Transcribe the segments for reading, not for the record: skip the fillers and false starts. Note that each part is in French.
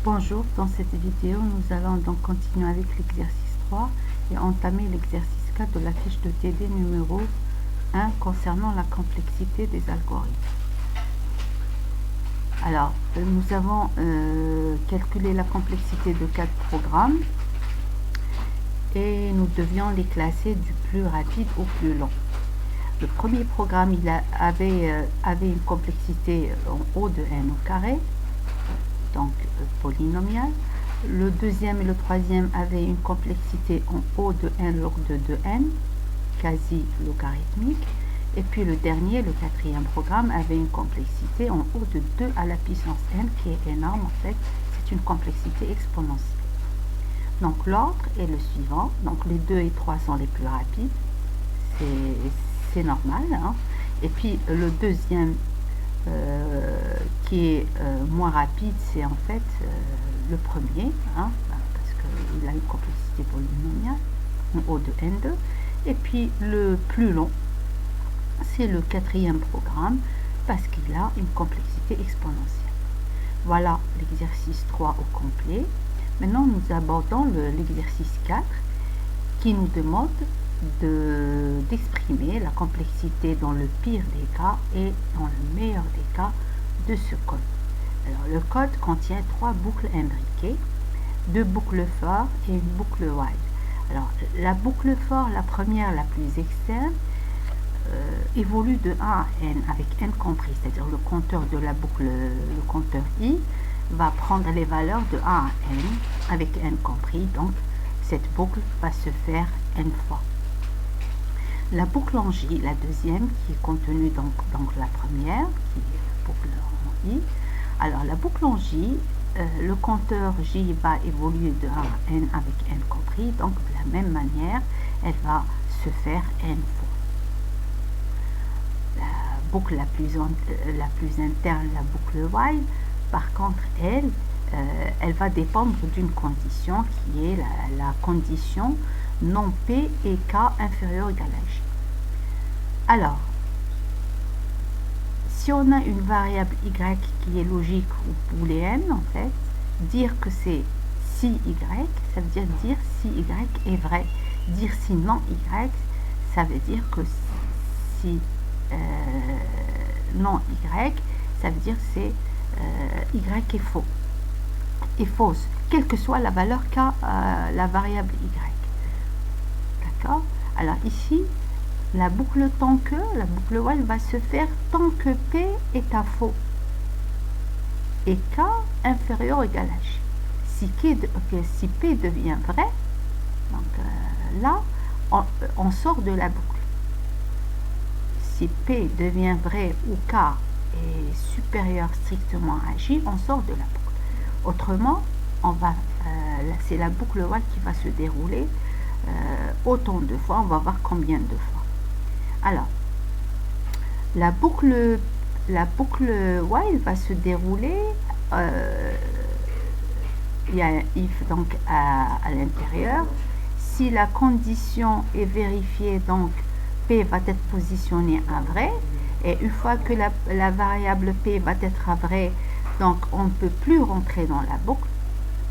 Bonjour, dans cette vidéo, nous allons donc continuer avec l'exercice 3 et entamer l'exercice 4 de la fiche de TD numéro 1 concernant la complexité des algorithmes. Alors, nous avons calculé la complexité de 4 programmes et nous devions les classer du plus rapide au plus long. Le premier programme avait une complexité en haut de n au carré, donc polynomial. Le deuxième et le troisième avaient une complexité en haut de n log de 2n, quasi logarithmique. Et puis le dernier, le quatrième programme, avait une complexité en haut de 2 à la puissance n, qui est énorme en fait, c'est une complexité exponentielle. Donc l'ordre est le suivant, donc les 2 et 3 sont les plus rapides, c'est normal, hein. Et puis le deuxième qui est moins rapide, c'est en fait le premier, hein, parce qu'il a une complexité polynomiale en haut de n2. Et puis le plus long, c'est le quatrième programme, parce qu'il a une complexité exponentielle. Voilà l'exercice 3 au complet. Maintenant, nous abordons l'exercice 4 qui nous demande d'exprimer la complexité dans le pire des cas et dans le meilleur des cas de ce code. Alors, le code contient 3 boucles imbriquées, 2 boucles for et une boucle while. Alors, la boucle for, la première, la plus externe, évolue de 1 à n avec n compris, c'est-à-dire le compteur de la boucle, le compteur i, va prendre les valeurs de 1 à n avec n compris, donc cette boucle va se faire n fois. La boucle en J, la deuxième, qui est contenue donc la première, qui est la boucle en I. Alors la boucle en J, le compteur J va évoluer de 1 à n avec n compris, donc de la même manière, elle va se faire n fois. La boucle la plus interne, la boucle while, par contre, elle va dépendre d'une condition qui est la condition non P et K inférieur ou égal à J. Alors, si on a une variable Y qui est logique ou booléenne, en fait, dire que c'est si Y, ça veut dire si Y est vrai. Dire si non Y, ça veut dire que si non Y, ça veut dire que c'est Y est faux, est fausse, quelle que soit la valeur qu'a la variable Y. D'accord? Alors ici, la boucle tant que, la boucle while va se faire tant que P est à faux et K inférieur ou égal à J. Si P devient vrai, donc là, on sort de la boucle. Si P devient vrai ou K est supérieur strictement à J, on sort de la boucle. Autrement, c'est la boucle while qui va se dérouler autant de fois, on va voir combien de fois. Alors, la boucle while va se dérouler, il y a un if donc à l'intérieur. Si la condition est vérifiée, donc P va être positionné à vrai, et une fois que la variable P va être à vrai, donc on ne peut plus rentrer dans la boucle.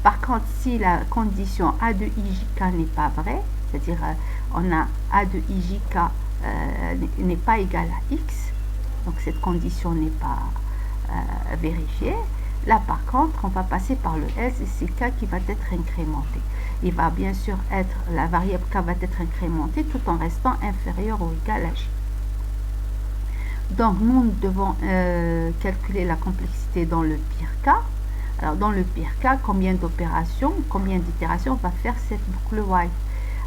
Par contre, si la condition A de IJK n'est pas vraie, c'est-à-dire on a A de IJK n'est pas égal à X, donc cette condition n'est pas vérifiée, là par contre on va passer par le else et c'est K qui va être incrémenté. Il va bien sûr être, la variable K va être incrémentée tout en restant inférieur ou égal à J. Donc nous devons calculer la complexité dans le pire cas. Alors dans le pire cas, combien d'opérations, combien d'itérations va faire cette boucle while?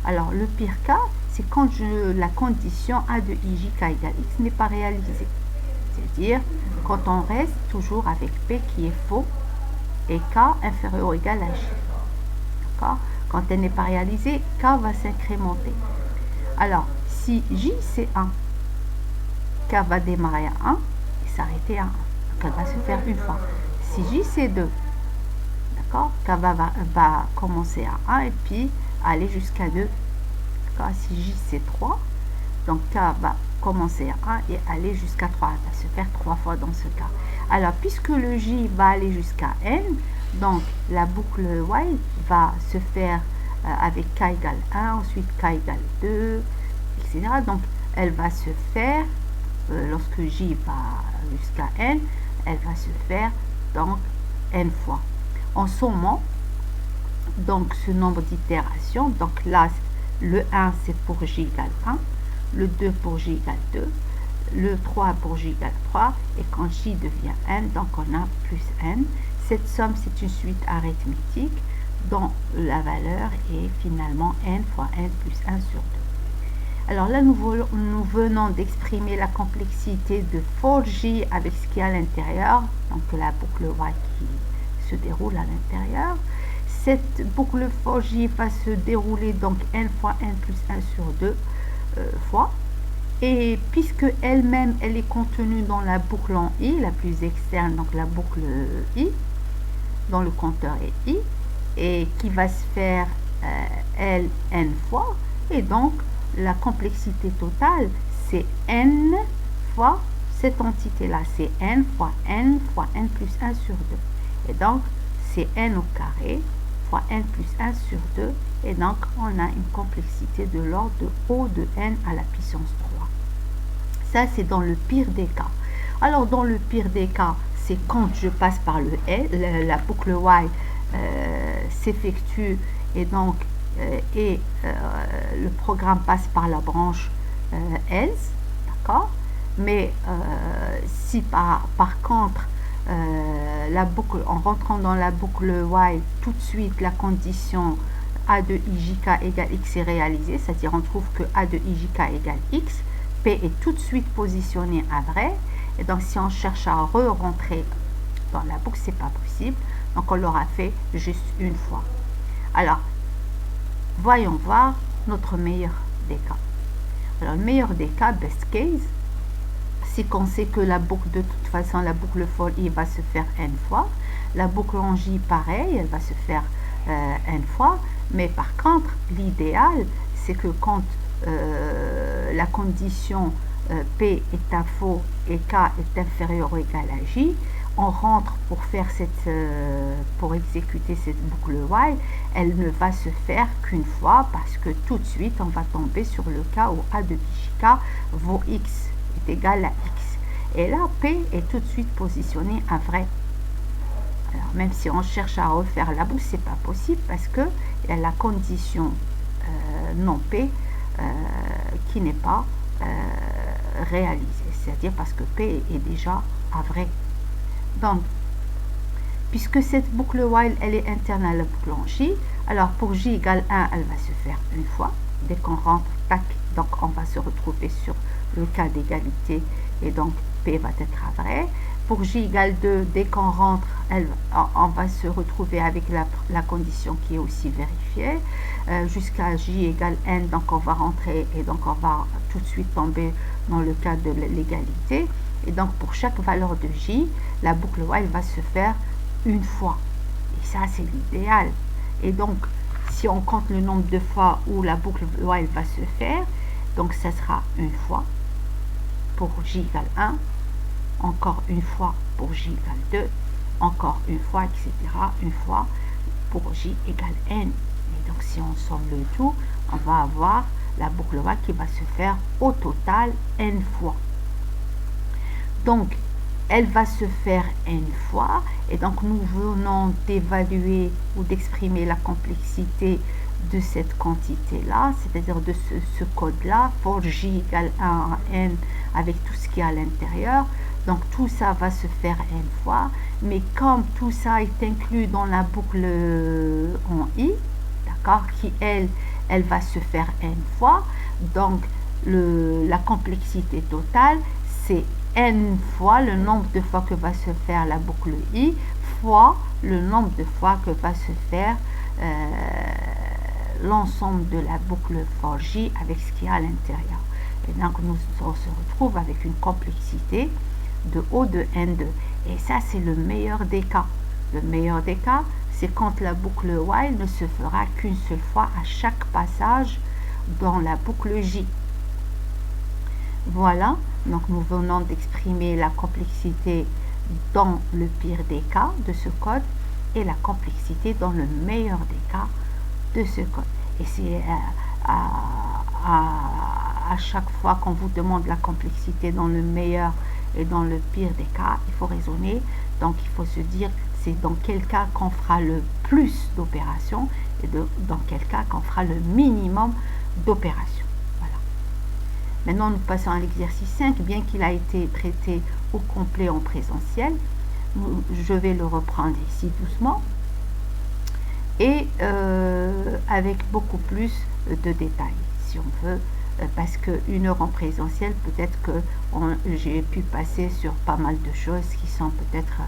Alors le pire cas, c'est quand la condition A de IJK égale X n'est pas réalisée. C'est-à-dire quand on reste toujours avec P qui est faux et K inférieur ou égal à J. D'accord? Quand elle n'est pas réalisée, K va s'incrémenter. Alors si J c'est 1, K va démarrer à 1 et s'arrêter à 1. Donc elle va se faire une fois. Si J c'est 2, d'accord, K va commencer à 1 et puis aller jusqu'à 2. Si J c'est 3, donc K va commencer à 1 et aller jusqu'à 3. Elle va se faire 3 fois dans ce cas. Alors, puisque le J va aller jusqu'à N, Donc la boucle while va se faire avec k égale 1, ensuite k égale 2, etc. Donc elle va se faire, lorsque j va jusqu'à n, elle va se faire donc n fois. En sommant donc ce nombre d'itérations, donc là le 1 c'est pour j égale 1, le 2 pour j égale 2, le 3 pour j égale 3, et quand j devient n, donc on a plus n. Cette somme, c'est une suite arithmétique dont la valeur est finalement n fois n plus 1 sur 2. Alors là, nous venons d'exprimer la complexité de for j avec ce qui est à l'intérieur, donc la boucle while qui se déroule à l'intérieur. Cette boucle for j va se dérouler donc n fois n plus 1 sur 2 fois. Et puisque elle-même, elle est contenue dans la boucle en i, la plus externe, donc la boucle i, dont le compteur est i, et qui va se faire l n fois, et donc la complexité totale, c'est n fois cette entité-là, c'est n fois n plus 1 sur 2. Et donc, c'est n au carré fois n plus 1 sur 2, et donc on a une complexité de l'ordre de O de n à la puissance 3. Ça, c'est dans le pire des cas. Alors, dans le pire des cas, c'est quand je passe par le L, la boucle while s'effectue, et donc le programme passe par la branche else, d'accord. Mais si par contre la boucle, en rentrant dans la boucle while, tout de suite la condition a de ijk égale x est réalisée, c'est-à-dire on trouve que a de ijk égale x, p est tout de suite positionné à vrai, et donc si on cherche à re-rentrer dans la boucle, c'est pas possible, donc on l'aura fait juste une fois. Alors voyons voir notre meilleur des cas. Alors le meilleur des cas, best case, c'est qu'on sait que la boucle, de toute façon, la boucle for i va se faire n fois, la boucle en j pareil, elle va se faire n fois, mais par contre l'idéal c'est que quand la condition p est un faux et k est inférieur ou égal à j, on rentre pour faire pour exécuter cette boucle while, elle ne va se faire qu'une fois, parce que tout de suite on va tomber sur le cas où a de ijk vaut x est égal à x, et là p est tout de suite positionné à vrai. Alors même si on cherche à refaire la boucle, c'est pas possible, parce que il y a la condition non p qui n'est pas réalisée, c'est-à-dire parce que p est déjà à vrai. Donc puisque cette boucle while elle est interne à la boucle en j, alors pour j égale 1, elle va se faire une fois, dès qu'on rentre, tac, donc on va se retrouver sur le cas d'égalité, et donc p va être à vrai. Pour j égale 2, dès qu'on rentre, on va se retrouver avec la condition qui est aussi vérifiée, jusqu'à j égale n, donc on va rentrer, et donc on va tout de suite tomber dans le cas de l'égalité, et donc pour chaque valeur de j, la boucle while va se faire une fois, et ça c'est l'idéal. Et donc si on compte le nombre de fois où la boucle while va se faire, donc ça sera une fois pour j égale 1, encore une fois pour j égale 2, encore une fois, etc. une fois pour j égale n. Et donc si on somme le tout, on va avoir la boucle while qui va se faire au total n fois. Donc elle va se faire n fois, et donc nous venons d'évaluer ou d'exprimer la complexité de cette quantité là, c'est-à-dire de ce code là, for j égale 1 à n, avec tout ce qui est à l'intérieur. Donc tout ça va se faire n fois, mais comme tout ça est inclus dans la boucle en i, d'accord, qui elle va se faire n fois, donc la complexité totale c'est n fois le nombre de fois que va se faire la boucle i fois le nombre de fois que va se faire l'ensemble de la boucle for j avec ce qu'il y a à l'intérieur. Et donc on se retrouve avec une complexité de O de N2. Et ça c'est le meilleur des cas. Le meilleur des cas, c'est quand la boucle while ne se fera qu'une seule fois à chaque passage dans la boucle j. Voilà, donc nous venons d'exprimer la complexité dans le pire des cas de ce code. et la complexité dans le meilleur des cas de ce code. Et c'est à chaque fois qu'on vous demande la complexité dans le meilleur et dans le pire des cas, il faut raisonner. Donc il faut se dire c'est dans quel cas qu'on fera le plus d'opérations et dans quel cas qu'on fera le minimum d'opérations. Voilà. Maintenant nous passons à l'exercice 5, bien qu'il a été traité au complet en présentiel. Je vais le reprendre ici doucement et avec beaucoup plus de détails si on veut, parce qu'une heure en présentiel, peut-être que j'ai pu passer sur pas mal de choses qui sont peut-être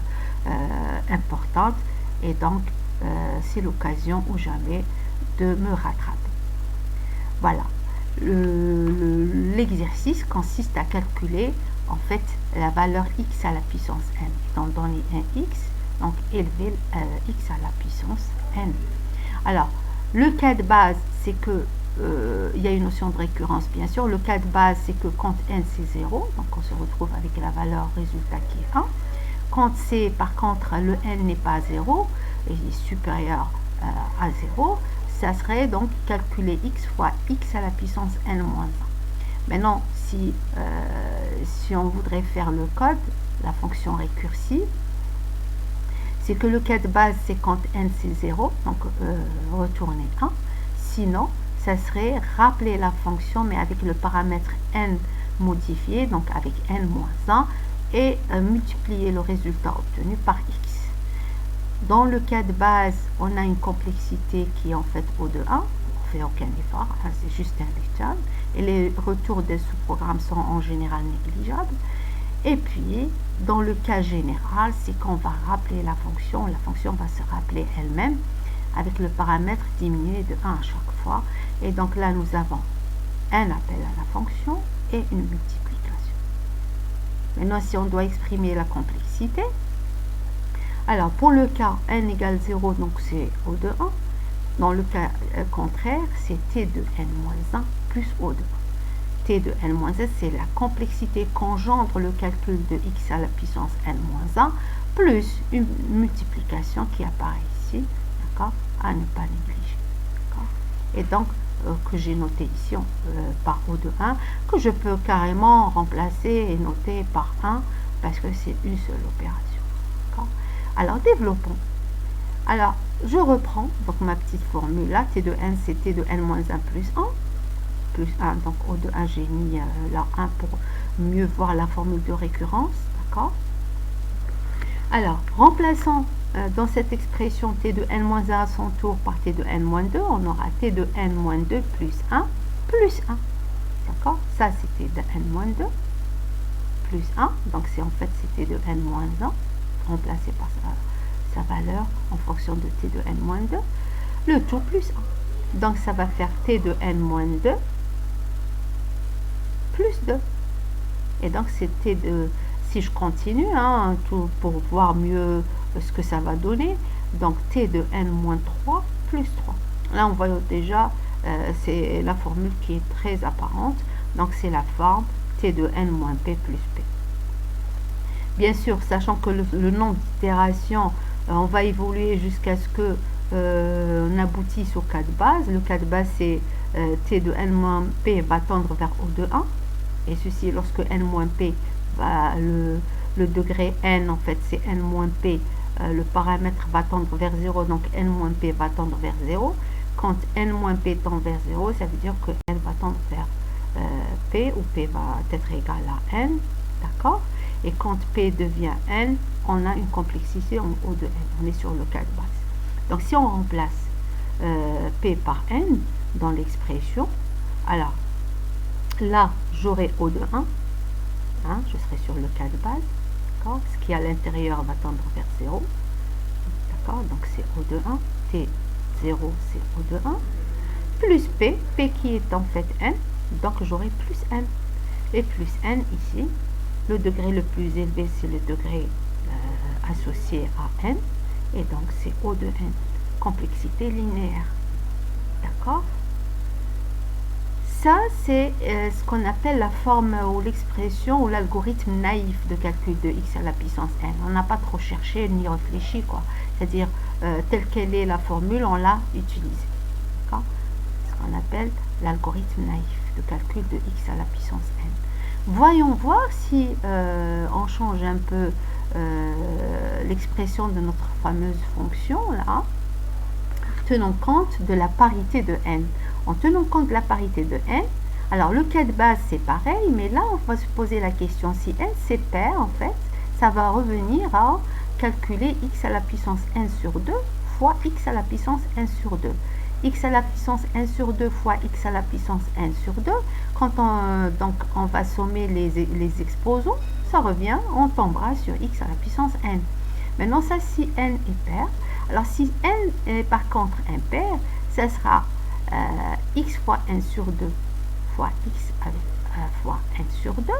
importantes, et donc c'est l'occasion ou jamais de me rattraper. Voilà, l'exercice consiste à calculer en fait la valeur x à la puissance n, étant donné un x, donc élever x à la puissance n. Alors le cas de base, c'est que il y a une notion de récurrence bien sûr. Le cas de base, c'est que quand n c'est 0, donc on se retrouve avec la valeur résultat qui est 1. Quand c'est par contre le n n'est pas 0 et est supérieur à 0, ça serait donc calculer x fois x à la puissance n-1. Maintenant, si on voudrait faire le code, la fonction récursive, c'est que le cas de base, c'est quand n c'est 0, donc retourner 1. Sinon, ça serait rappeler la fonction, mais avec le paramètre n modifié, donc avec n-1, et multiplier le résultat obtenu par x. Dans le cas de base, on a une complexité qui est en fait O de 1, on ne fait aucun effort, hein, c'est juste un return, et les retours des sous-programmes sont en général négligeables. Et puis, dans le cas général, c'est qu'on va rappeler la fonction va se rappeler elle-même, avec le paramètre diminué de 1 à chaque fois. Et donc là, nous avons un appel à la fonction et une multiplication. Maintenant, si on doit exprimer la complexité, alors pour le cas n égale 0, donc c'est O de 1. Dans le cas contraire, c'est T de n-1 plus O de 1. T de n-1, c'est la complexité qu'engendre le calcul de x à la puissance n-1 plus une multiplication qui apparaît ici, d'accord, à ne pas négliger. Et donc, que j'ai noté ici par O de 1, que je peux carrément remplacer et noter par 1 parce que c'est une seule opération. Alors, développons. Alors, je reprends donc ma petite formule là, T de n, c'est T de n-1 plus 1. Plus 1, donc O de 1, j'ai mis là 1 pour mieux voir la formule de récurrence, d'accord. Alors, remplaçant dans cette expression T de n-1 à son tour par T de n-2, on aura T de n-2 plus 1 plus 1, d'accord. Ça, c'est T de n-2 plus 1, donc c'est en fait c'est T de n-1, remplacé par sa valeur en fonction de T de n-2, le tout plus 1. Donc, ça va faire T de n-2 plus 2. Et donc, c'était de, si je continue, hein, tout pour voir mieux ce que ça va donner, donc T de n-3 plus 3. Là, on voit déjà, c'est la formule qui est très apparente. Donc, c'est la forme T de n-p plus p. Bien sûr, sachant que le nombre d'itérations, on va évoluer jusqu'à ce que on aboutisse au cas de base. Le cas de base, c'est T de n-p va tendre vers O de 1. Et ceci, lorsque n-p va, le degré n, en fait, c'est n-p, le paramètre va tendre vers 0, donc n-p va tendre vers 0. Quand n-p tend vers 0, ça veut dire que n va tendre vers p, ou p va être égal à n, d'accord. Et quand p devient n, on a une complexité en O de n, on est sur le cas de base. Donc, si on remplace P par N dans l'expression, alors là, j'aurai O de 1, hein, je serai sur le cas de base, d'accord, ce qui à l'intérieur va tendre vers 0, d'accord, donc c'est O de 1, T0 c'est O de 1, plus P qui est en fait N, donc j'aurai plus N, et plus N ici, le degré le plus élevé c'est le degré associé à N, et donc c'est O de n, complexité linéaire, d'accord. Ça, c'est ce qu'on appelle la forme ou l'expression ou l'algorithme naïf de calcul de x à la puissance n. On n'a pas trop cherché ni réfléchi, quoi. c'est-à-dire telle qu'elle est la formule, on l'a utilisée. D'accord? Ce qu'on appelle l'algorithme naïf de calcul de x à la puissance n. Voyons voir si on change un peu l'expression de notre fameuse fonction là, tenant compte de la parité de n. En tenant compte de la parité de n, alors le cas de base c'est pareil, mais là on va se poser la question si n c'est pair, en fait, ça va revenir à calculer x à la puissance n sur 2 fois x à la puissance n sur 2. X à la puissance n sur 2 fois x à la puissance n sur 2, quand on va sommer les exposants, ça revient, on tombera sur x à la puissance n. Maintenant, ça, si n est pair, alors si n est par contre impair, ça sera x fois n sur 2 fois x fois n sur 2,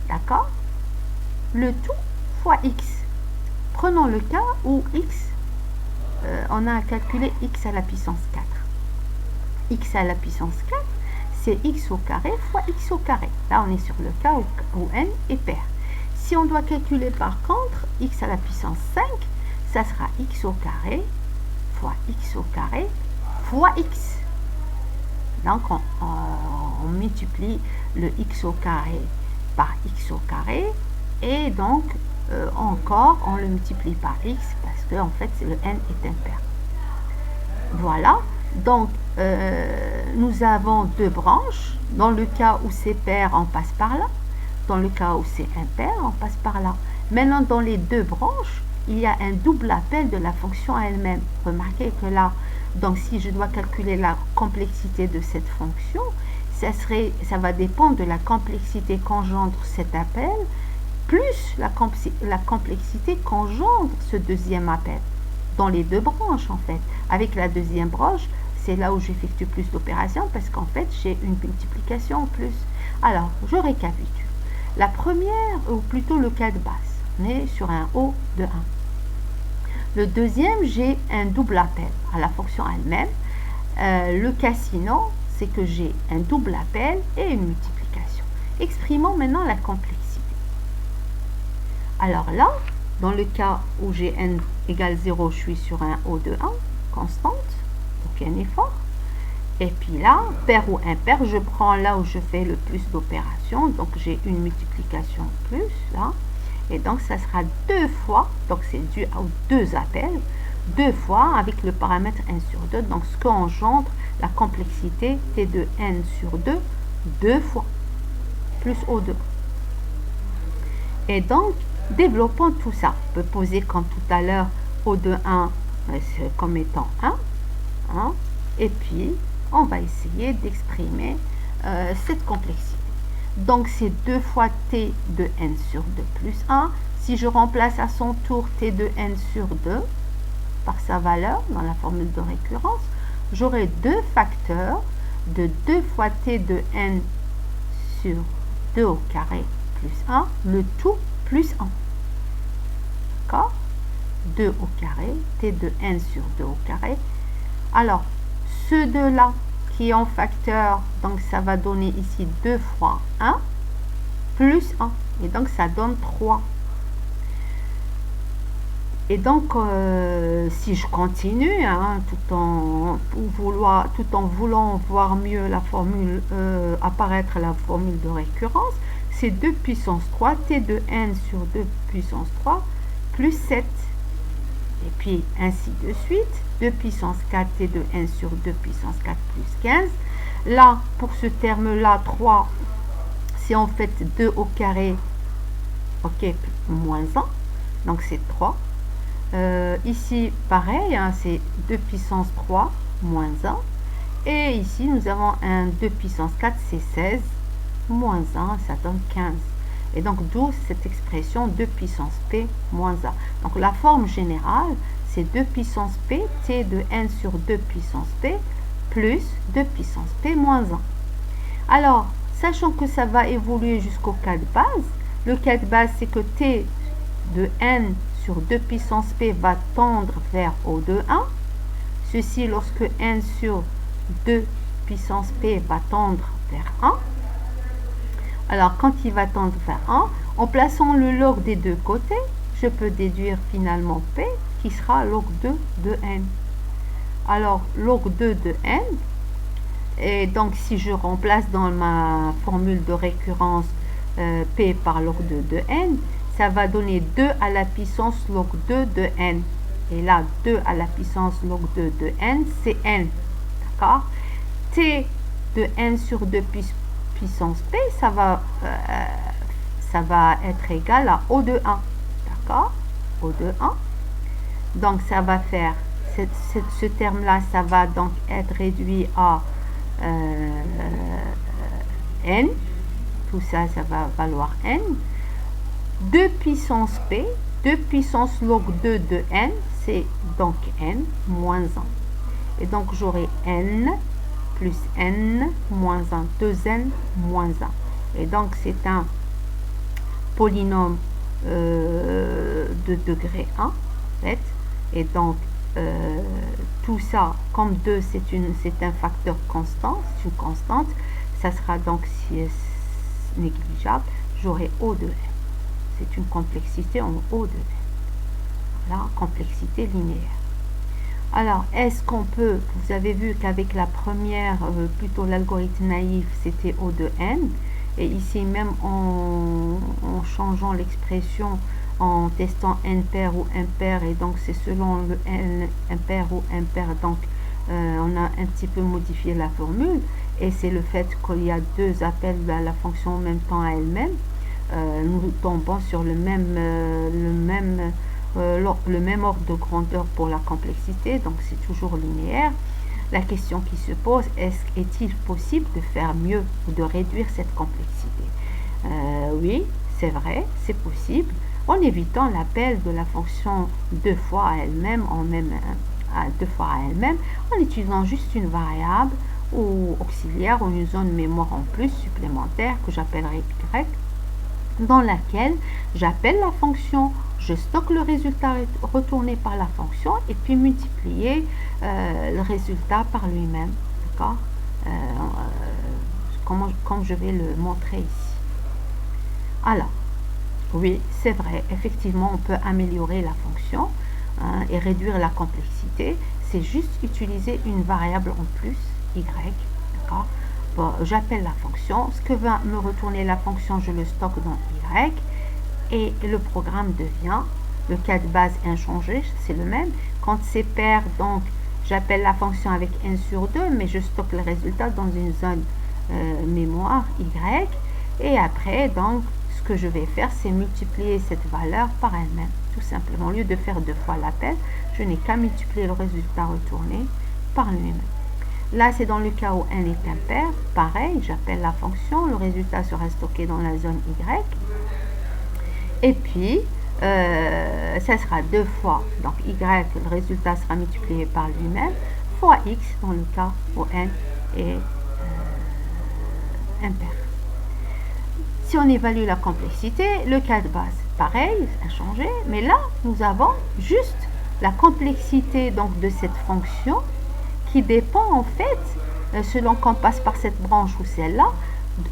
d'accord? Le tout fois x. Prenons le cas où x, on a calculé x à la puissance 4. X à la puissance 4, c'est x au carré fois x au carré. Là, on est sur le cas où n est pair. Si on doit calculer par contre x à la puissance 5, ça sera x au carré fois x au carré fois x. Donc, on multiplie le x au carré par x au carré et donc, encore, on le multiplie par x parce que en fait, le n est impair. Voilà. Donc, nous avons deux branches. Dans le cas où c'est pair, on passe par là. Dans le cas où c'est impair, on passe par là. Maintenant, dans les deux branches, il y a un double appel de la fonction elle-même. Remarquez que là, donc si je dois calculer la complexité de cette fonction, ça va dépendre de la complexité qu'engendre cet appel, plus la complexité qu'engendre ce deuxième appel. Dans les deux branches, en fait. Avec la deuxième branche, c'est là où j'effectue plus d'opérations parce qu'en fait, j'ai une multiplication en plus. Alors, je récapitule. La première, ou plutôt le cas de base, on est sur un O de 1. Le deuxième, j'ai un double appel à la fonction elle-même. Le cas sinon, c'est que j'ai un double appel et une multiplication. Exprimons maintenant la complexité. Alors là, dans le cas où j'ai n égale 0, je suis sur un O de 1, constante, aucun effort. Et puis là, pair ou impair, je prends là où je fais le plus d'opérations. Donc j'ai une multiplication plus là. Et donc ça sera deux fois, donc c'est dû aux deux appels, deux fois avec le paramètre n sur 2. Donc ce qu'engendre la complexité t de n sur 2, deux fois, plus O2. Et donc, développons tout ça. On peut poser comme tout à l'heure O de 1 comme étant 1. Et puis, on va essayer d'exprimer cette complexité. Donc, c'est 2 fois t de n sur 2 plus 1. Si je remplace à son tour t de n sur 2 par sa valeur dans la formule de récurrence, j'aurai deux facteurs de 2 fois t de n sur 2 au carré plus 1, le tout plus 1. D'accord? 2 au carré, t de n sur 2 au carré. Alors, ce 2-là qui est en facteur, donc ça va donner ici 2 fois 1 plus 1. Et donc, ça donne 3. Et donc, si je continue, tout en voulant voir mieux la formule, apparaître la formule de récurrence, c'est 2 puissance 3, t de n sur 2 puissance 3, plus 7. Et puis, ainsi de suite, 2 puissance 4, t de n sur 2 puissance 4, plus 15. Là, pour ce terme-là, 3, c'est en fait 2 au carré, ok, moins 1, donc c'est 3. Ici, pareil, c'est 2 puissance 3 moins 1. Et ici, nous avons un 2 puissance 4, c'est 16, moins 1, ça donne 15. Et donc, d'où cette expression 2 puissance p moins 1. Donc, la forme générale, c'est 2 puissance p, t de n sur 2 puissance p, plus 2 puissance p moins 1. Alors, sachant que ça va évoluer jusqu'au cas de base, le cas de base, c'est que t de n sur 2 puissance p va tendre vers O de 1. Ceci lorsque n sur 2 puissance p va tendre vers 1. Alors, quand il va tendre vers 1, en plaçant le log des deux côtés, je peux déduire finalement p qui sera log 2 de n. Alors, log 2 de n, et donc si je remplace dans ma formule de récurrence p par log 2 de n, ça va donner 2 à la puissance log 2 de n. Et là, 2 à la puissance log 2 de n, c'est n. D'accord? T de n sur 2 puissance p, ça va être égal à O de 1. D'accord? O de 1. Donc, ça va faire, ce terme-là, ça va donc être réduit à n. Tout ça, ça va valoir n. 2 puissance p, 2 puissance log 2 de n, c'est donc n moins 1. Et donc, j'aurai n plus n moins 1, 2n moins 1. Et donc, c'est un polynôme de degré 1, en fait. Et donc, tout ça, comme 2, c'est un facteur constant, c'est une constante, ça sera donc, si c'est négligeable, j'aurai O de n. C'est une complexité en O de n. Voilà, complexité linéaire. Alors, est-ce qu'on peut, vous avez vu qu'avec la première, plutôt l'algorithme naïf, c'était O de n, et ici même en changeant l'expression, en testant n pair ou impair, et donc c'est selon le n impair ou impair, donc on a un petit peu modifié la formule, et c'est le fait qu'il y a deux appels à la fonction en même temps à elle-même, nous tombons sur le même ordre de grandeur pour la complexité, donc c'est toujours linéaire. La question qui se pose, est-il possible de faire mieux ou de réduire cette complexité? Oui, c'est vrai, c'est possible, en évitant l'appel de la fonction deux fois à elle-même, en utilisant juste une variable ou auxiliaire ou une zone mémoire en plus supplémentaire que j'appellerai y, dans laquelle j'appelle la fonction, je stocke le résultat retourné par la fonction et puis multiplier le résultat par lui-même, d'accord, comme je vais le montrer ici. Alors, oui, c'est vrai, effectivement, on peut améliorer la fonction et réduire la complexité. C'est juste utiliser une variable en plus, y, d'accord. Bon, j'appelle la fonction, ce que va me retourner la fonction, je le stocke dans y, et le programme devient, le cas de base inchangé, c'est le même. Quand c'est pair, donc, j'appelle la fonction avec n sur 2, mais je stocke le résultat dans une zone mémoire y, et après, donc, ce que je vais faire, c'est multiplier cette valeur par elle-même, tout simplement. Au lieu de faire deux fois l'appel, je n'ai qu'à multiplier le résultat retourné par lui-même. Là, c'est dans le cas où n est impair. Pareil, j'appelle la fonction, le résultat sera stocké dans la zone y. Et puis, ça sera deux fois, donc y, le résultat sera multiplié par lui-même, fois x, dans le cas où n est impair. Si on évalue la complexité, le cas de base, pareil, inchangé, mais là, nous avons juste la complexité donc, de cette fonction qui dépend en fait, selon qu'on passe par cette branche ou celle-là,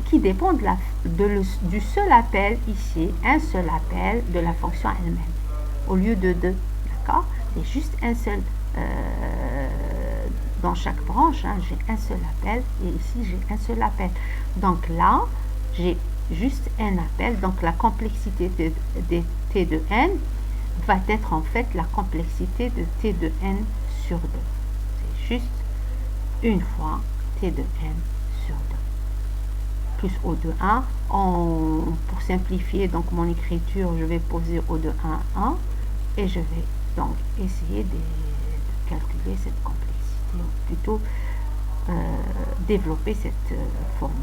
qui dépend du seul appel ici, un seul appel de la fonction elle-même, au lieu de deux, d'accord? Il y a juste un seul, dans chaque branche, hein, j'ai un seul appel, et ici j'ai un seul appel. Donc là, j'ai juste un appel, donc la complexité de t de n va être en fait la complexité de t de n sur 2. C'est juste une fois t de n sur 2 plus O de 1. Pour simplifier donc mon écriture, je vais poser O de 1, 1 et je vais donc essayer de calculer cette complexité, ou plutôt développer cette formule.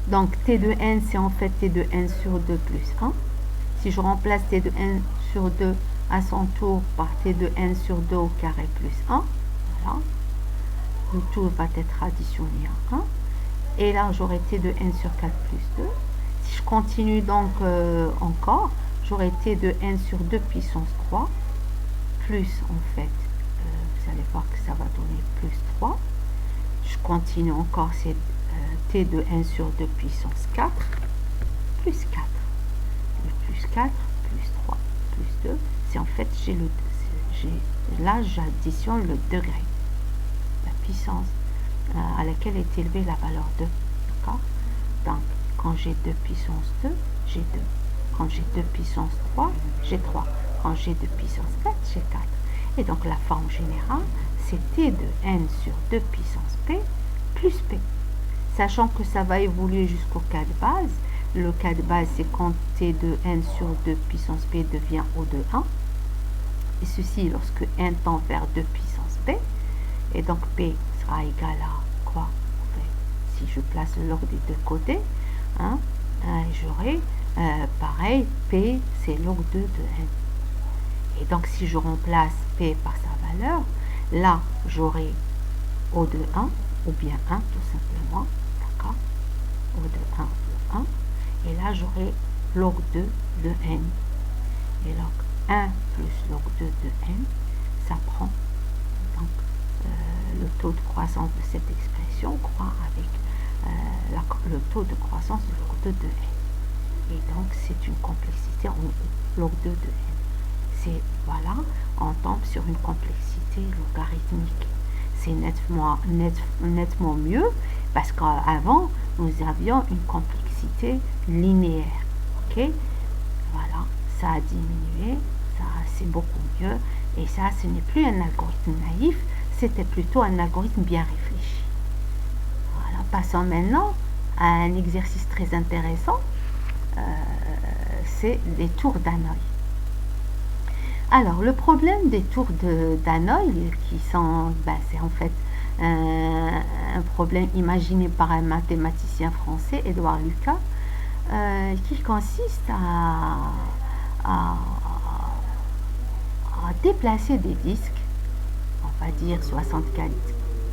Donc t de n, c'est en fait t de n sur 2 plus 1. Si je remplace t de n sur 2 à son tour par t de n sur 2 au carré plus 1, voilà, le tout va être additionné à 1. Et là, j'aurai t de n sur 4 plus 2. Si je continue donc encore, j'aurai t de n sur 2 puissance 3, plus en fait, vous allez voir que ça va donner plus 3. Je continue encore, c'est t de n sur 2 puissance 4, plus 4. Le plus 4, plus 3, plus 2, c'est en fait, là j'additionne le degré, la puissance à laquelle est élevée la valeur 2. D'accord? Donc, quand j'ai 2 puissance 2, j'ai 2. Quand j'ai 2 puissance 3, j'ai 3. Quand j'ai 2 puissance 4, j'ai 4. Et donc, la forme générale, c'est T de n sur 2 puissance P plus P. Sachant que ça va évoluer jusqu'au cas de base. Le cas de base, c'est quand T de n sur 2 puissance P devient O de 1. Et ceci lorsque n tend vers 2 puissance P. Et donc, P sera égal à quoi? Si je place le log des deux côtés, hein, j'aurai pareil, P c'est log 2 de n. Et donc si je remplace P par sa valeur, là j'aurai O de 1 ou bien 1 tout simplement, d'accord, O de 1 de 1, et là j'aurai log 2 de n. Et donc 1 plus log 2 de n, ça prend donc le taux de croissance de cette expression croît avec le taux de croissance de log 2 de n. Et donc c'est une complexité en log 2 de n. C'est, voilà, on tombe sur une complexité logarithmique. C'est nettement mieux parce qu'avant nous avions une complexité linéaire. Ok, voilà, ça a diminué, ça c'est beaucoup mieux, et ça ce n'est plus un algorithme naïf, c'était plutôt un algorithme bien réfléchi. Voilà, passons maintenant à un exercice très intéressant, c'est les tours d'Hanoï. Alors, le problème des tours d'Hanoï, qui sont, c'est en fait un problème imaginé par un mathématicien français, Édouard Lucas, qui consiste à déplacer des disques, on va dire 64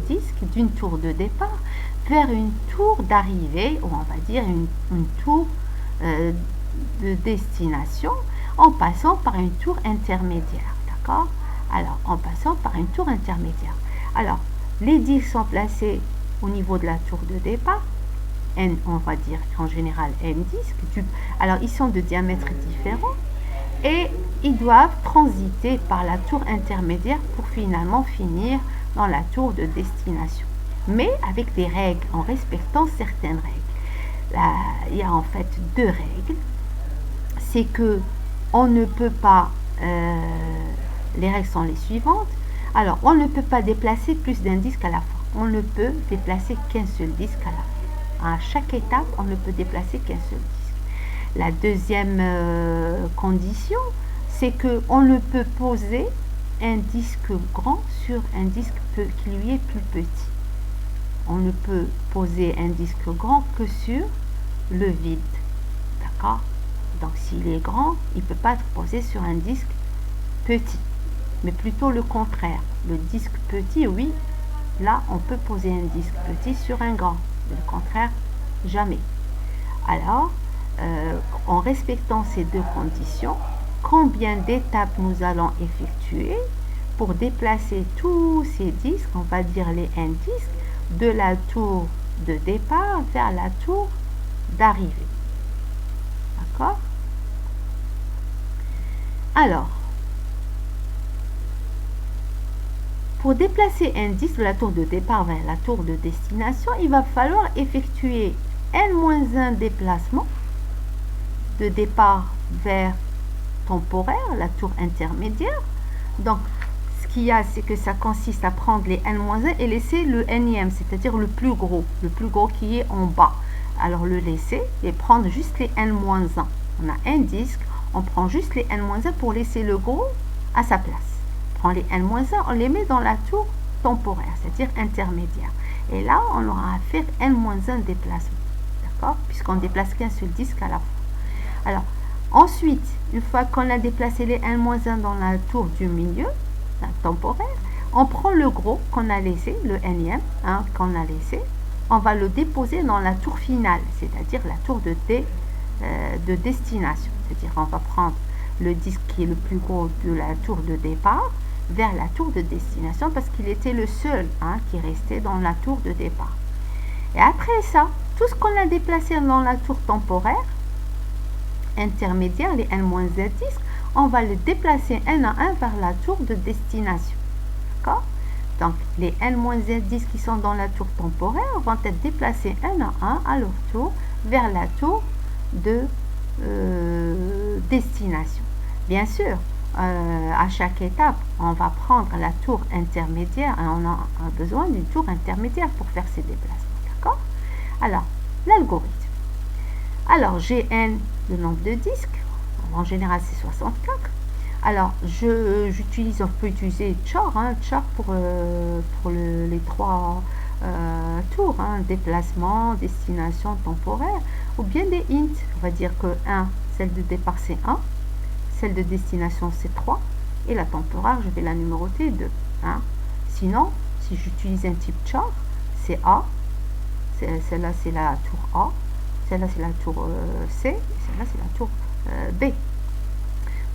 disques, d'une tour de départ vers une tour d'arrivée, ou on va dire une tour de destination, en passant par une tour intermédiaire, d'accord? Alors, en passant par une tour intermédiaire. Alors, les disques sont placés au niveau de la tour de départ, n, on va dire en général n disques, alors ils sont de diamètres différents, et ils doivent transiter par la tour intermédiaire pour finalement finir dans la tour de destination. Mais avec des règles, en respectant certaines règles. Là, il y a en fait deux règles. C'est que on ne peut pas, les règles sont les suivantes. Alors, on ne peut pas déplacer plus d'un disque à la fois. On ne peut déplacer qu'un seul disque à la fois. À chaque étape, on ne peut déplacer qu'un seul disque. La deuxième condition, c'est qu'on ne peut poser un disque grand sur un disque qui lui est plus petit. On ne peut poser un disque grand que sur le vide. D'accord? Donc, s'il est grand, il ne peut pas être posé sur un disque petit, mais plutôt le contraire. Le disque petit, oui, là, on peut poser un disque petit sur un grand, mais le contraire, jamais. Alors, en respectant ces deux conditions, combien d'étapes nous allons effectuer pour déplacer tous ces disques, on va dire les n disques, de la tour de départ vers la tour d'arrivée. D'accord? Alors, pour déplacer un disque de la tour de départ vers la tour de destination, il va falloir effectuer n-1 déplacement de départ vers temporaire, la tour intermédiaire. Donc, ce qu'il y a, c'est que ça consiste à prendre les n-1 et laisser le n-ième, c'est-à-dire le plus gros qui est en bas. Alors, le laisser et prendre juste les n-1. On a un disque, on prend juste les n-1 pour laisser le gros à sa place. On prend les n-1, on les met dans la tour temporaire, c'est-à-dire intermédiaire. Et là, on aura à faire n-1 déplacement. D'accord? Puisqu'on ne déplace qu'un seul disque à la fois. Alors, ensuite, une fois qu'on a déplacé les n-1 dans la tour du milieu, temporaire, on prend le gros qu'on a laissé, le n-ième qu'on a laissé, on va le déposer dans la tour finale, c'est-à-dire la tour de destination. C'est-à-dire on va prendre le disque qui est le plus gros de la tour de départ vers la tour de destination parce qu'il était le seul qui restait dans la tour de départ. Et après ça, tout ce qu'on a déplacé dans la tour temporaire, intermédiaire, les n-z disques, on va le déplacer un à un vers la tour de destination. D'accord? Donc, les n-10 qui sont dans la tour temporaire vont être déplacés un à un à leur tour vers la tour de destination. Bien sûr, à chaque étape, on va prendre la tour intermédiaire et on a besoin d'une tour intermédiaire pour faire ces déplacements. D'accord? Alors, l'algorithme. Alors, Gn, le nombre de disques, en général c'est 64. Alors, on peut utiliser char, char pour les trois tours, déplacement, destination, temporaire, ou bien des int. On va dire que 1, celle de départ c'est 1, celle de destination c'est 3, et la temporaire, je vais la numéroter 2. Sinon, si j'utilise un type char, c'est A, celle-là c'est la tour A, celle-là c'est la tour C, et celle-là c'est la tour B.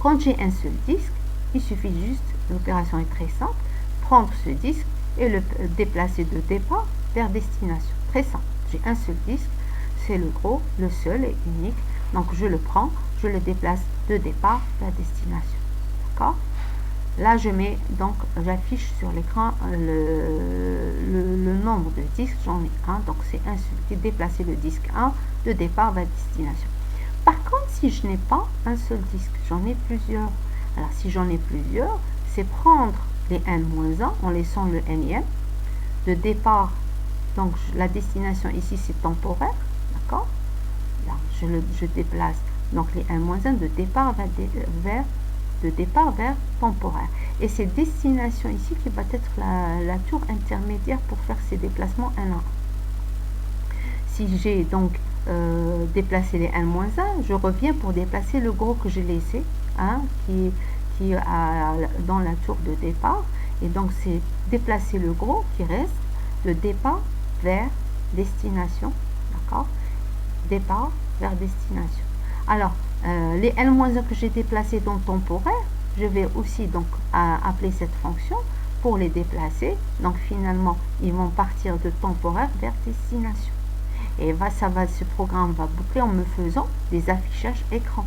Quand j'ai un seul disque, il suffit juste, l'opération est très simple, prendre ce disque et le déplacer de départ vers destination. Très simple. J'ai un seul disque, c'est le gros, le seul et unique. Donc je le prends, je le déplace de départ vers destination. D'accord? Là, j'affiche sur l'écran le nombre de disques. J'en ai un, donc c'est un seul. Déplacer le disque 1 de départ vers destination. Par contre, si je n'ai pas un seul disque, j'en ai plusieurs. Alors, si j'en ai plusieurs, c'est prendre les n-1 en laissant le n-ième. De départ, donc la destination ici, c'est temporaire. D'accord? Là, je déplace donc les n-1 de départ vers temporaire. Et c'est destination ici qui va être la tour intermédiaire pour faire ces déplacements 1 à 1. Si j'ai donc déplacer les n-1, je reviens pour déplacer le gros que j'ai laissé, qui est dans la tour de départ, et donc c'est déplacer le gros qui reste, le départ vers destination, d'accord, départ vers destination. Alors, les n-1 que j'ai déplacés dans temporaire, je vais aussi donc appeler cette fonction pour les déplacer, donc finalement ils vont partir de temporaire vers destination. Et ce programme va boucler en me faisant des affichages écran.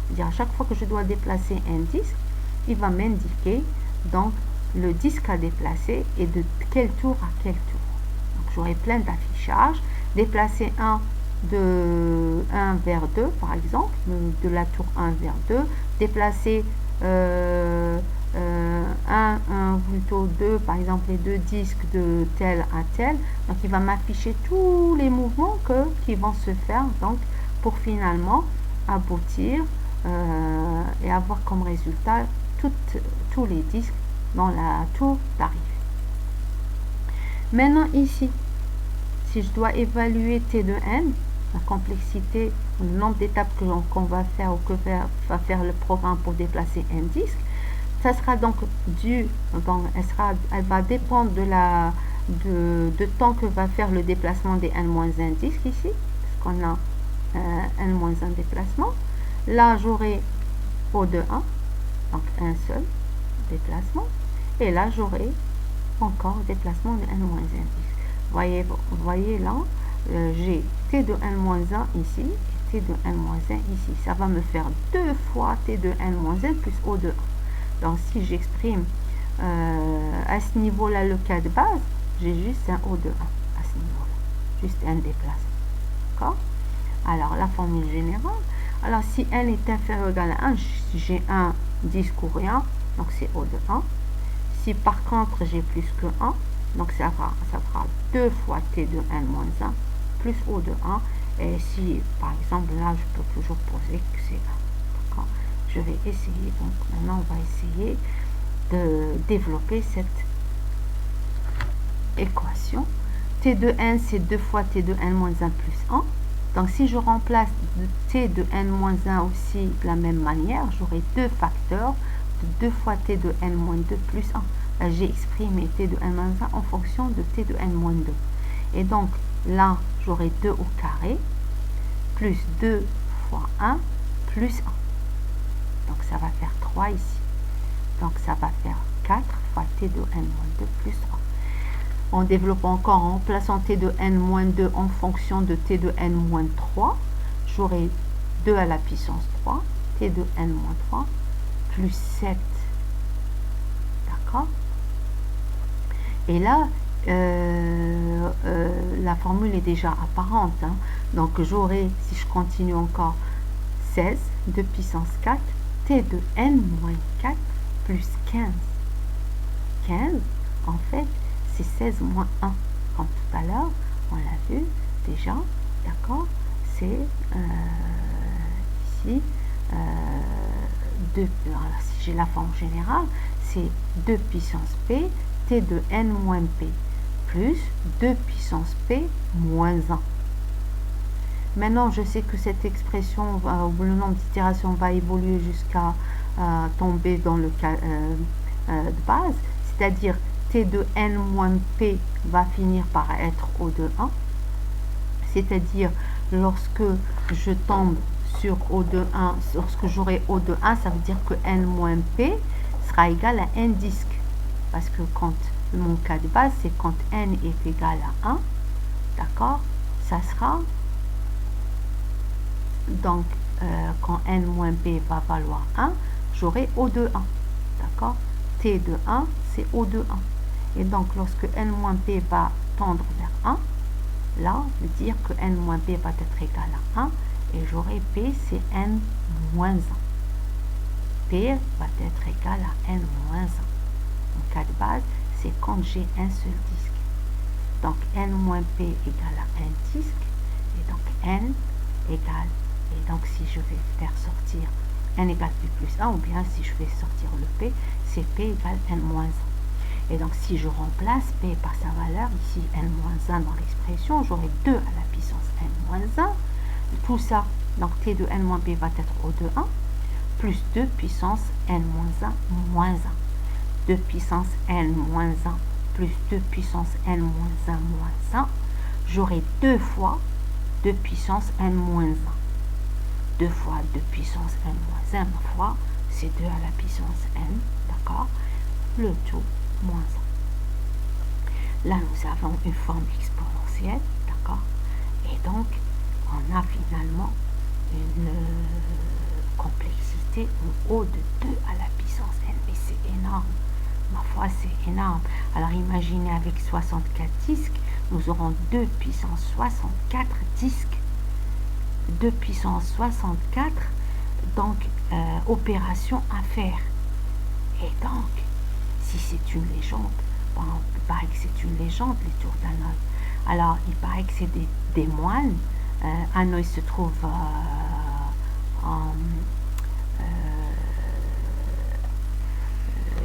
C'est-à-dire à chaque fois que je dois déplacer un disque, il va m'indiquer donc le disque à déplacer et de quel tour à quel tour. Donc j'aurai plein d'affichages. Déplacer 1 vers 2 par exemple, de la tour 1 vers 2. Déplacer 1 plutôt 2, par exemple les deux disques de tel à tel. Donc il va m'afficher tous les mouvements qui vont se faire donc pour finalement aboutir et avoir comme résultat tous les disques dans la tour d'arrivée. Maintenant ici, si je dois évaluer T de n, la complexité, le nombre d'étapes qu'on va faire ou que va faire le programme pour déplacer un disque, ça sera donc elle va dépendre de temps que va faire le déplacement des n-1 disques ici, parce qu'on a n-1 déplacement. Là, j'aurai O de 1, donc un seul déplacement, et là, j'aurai encore déplacement de n-1 disque. Vous voyez là, j'ai T de n-1 ici et T de n-1 ici. Ça va me faire 2 fois T de n-1 plus O de 1. Donc, si j'exprime à ce niveau-là le cas de base, j'ai juste un O de 1 à ce niveau-là. Juste un déplacement. D'accord? Alors, la formule générale. Alors, si n est inférieur ou égal à 1, j'ai un disque ou rien. Donc, c'est O de 1. Si par contre, j'ai plus que 1, donc ça fera 2 fois T de n-1 plus O de 1. Et si, par exemple, là, je peux toujours poser que c'est 1. D'accord? Je vais essayer, donc maintenant on va essayer de développer cette équation. T de n c'est 2 fois T de n-1 plus 1. Donc si je remplace T de n-1 aussi de la même manière, j'aurai 2 facteurs de 2 fois T de n-2 plus 1. Là j'ai exprimé T de n-1 en fonction de T de n-2. Et donc là j'aurai 2 au carré plus 2 fois 1 plus 1. Donc ça va faire 3 ici. Donc ça va faire 4 fois T de n-2 plus 3. On développe encore en remplaçant T de n-2 en fonction de T de n-3. J'aurai 2 à la puissance 3, T de n-3 plus 7. D'accord? Et là, la formule est déjà apparente. Hein. Donc, j'aurai, si je continue encore, 16, 2 puissance 4, t de n moins 4 plus 15. 15, en fait, c'est 16 moins 1. Comme tout à l'heure, on l'a vu déjà. D'accord? C'est ici, 2, alors, si j'ai la forme générale, c'est 2 puissance p, t de n moins p, plus 2 puissance p moins 1. Maintenant, je sais que cette expression, le nombre d'itérations va évoluer jusqu'à tomber dans le cas de base, c'est-à-dire t de n moins p va finir par être O de 1, c'est-à-dire lorsque je tombe sur O de 1, lorsque j'aurai O de 1, ça veut dire que n moins p sera égal à n disque, parce que quand mon cas de base, c'est quand n est égal à 1, d'accord, ça sera donc quand n moins p va valoir 1, j'aurai O de 1, d'accord, t de 1, c'est O de 1, et donc lorsque n moins p va tendre vers 1, là, veut dire que n moins p va être égal à 1, et j'aurai p, c'est n moins 1. P va être égal à n moins 1. Mon cas de base, c'est quand j'ai un seul disque. Donc, n moins p égale à un disque, et donc n égale, et donc si je vais faire sortir n égale p plus 1, ou bien si je fais sortir le p, c'est p égale n moins 1. Et donc, si je remplace p par sa valeur, ici n moins 1 dans l'expression, j'aurai 2 à la puissance n moins 1. Tout ça, donc t de n moins p va être O de 1, plus 2 puissance n moins 1 moins 1. 2 puissance n moins 1 plus 2 puissance n moins 1 moins 1. J'aurai 2 fois 2 puissance n moins 1. 2 fois 2 puissance n moins 1 fois, c'est 2 à la puissance n, d'accord, le tout moins 1. Là, nous avons une forme exponentielle, d'accord, et donc, on a finalement une complexité en haut de 2 à la puissance n, mais c'est énorme. Ma foi, c'est énorme. Alors, imaginez avec 64 disques, nous aurons 2 puissance 64 disques. 2 puissance 64, donc, opération à faire. Et donc, si c'est une légende, bon, il paraît que c'est une légende, les tours d'Hanoï. Alors, il paraît que c'est des moines. Hanoï se trouve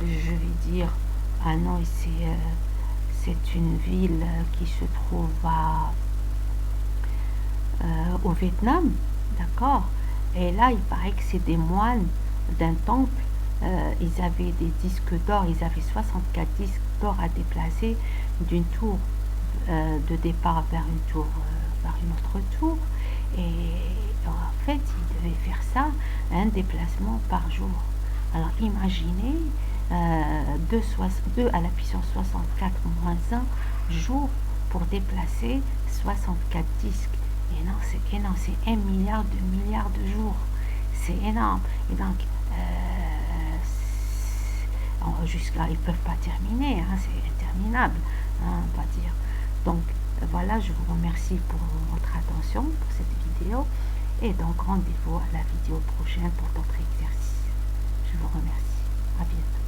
je vais dire, Hanoï, c'est une ville qui se trouve au Vietnam, d'accord. Et là, il paraît que c'est des moines d'un temple. Ils avaient des disques d'or, ils avaient 64 disques d'or à déplacer d'une tour de départ vers une tour, vers une autre tour. Et en fait, ils devaient faire ça, un déplacement par jour. Alors imaginez 2 à la puissance 64 moins 1 jour pour déplacer 64 disques. Et non, c'est énorme, c'est 1 milliard de jours. C'est énorme. Et donc, jusqu'à, ils ne peuvent pas terminer, hein, c'est interminable, hein, on va dire. Donc, voilà, je vous remercie pour votre attention pour cette vidéo. Et donc, rendez-vous à la vidéo prochaine pour d'autres exercices. Je vous remercie. À bientôt.